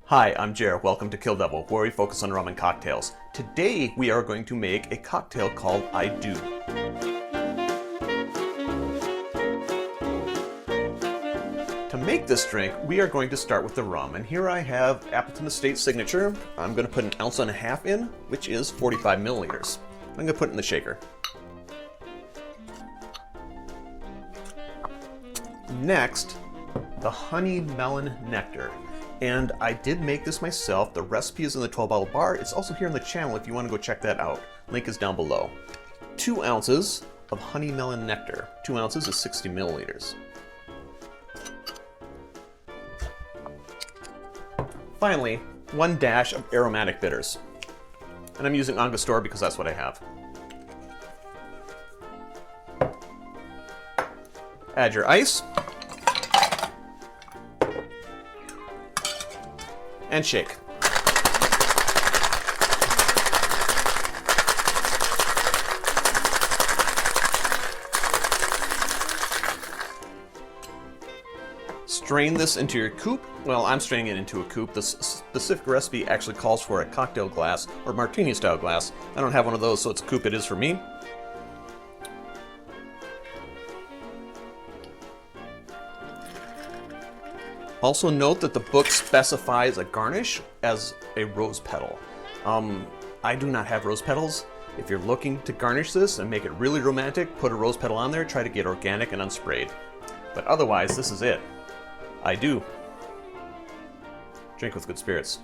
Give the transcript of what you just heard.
Hi, I'm Jer. Welcome to Kill-Divill, where we focus on rum and cocktails. Today we are going to make a cocktail called I Do. To make this drink, we are going to start with the rum, and here I have Appleton Estate Signature. I'm going to put 1.5 ounces in, which is 45 milliliters. I'm going to put it in the shaker. Next, the honey melon nectar. And I did make this myself. The recipe is in the 12 bottle bar. It's also here on the channel if you want to go check that out. Link is down below. 2 ounces of honey melon nectar. 2 ounces is 60 milliliters. Finally, 1 dash of aromatic bitters. And I'm using Angostura because that's what I have. Add your ice. And shake. Strain this into your coupe. Well, I'm straining it into a coupe. The specific recipe actually calls for a cocktail glass or martini style glass. I don't have one of those, so it's a coupe it is for me. Also note that the book specifies a garnish as a rose petal. I do not have rose petals. If you're looking to garnish this and make it really romantic, put a rose petal on there, try to get organic and unsprayed. But otherwise, this is it. I do. Drink with good spirits.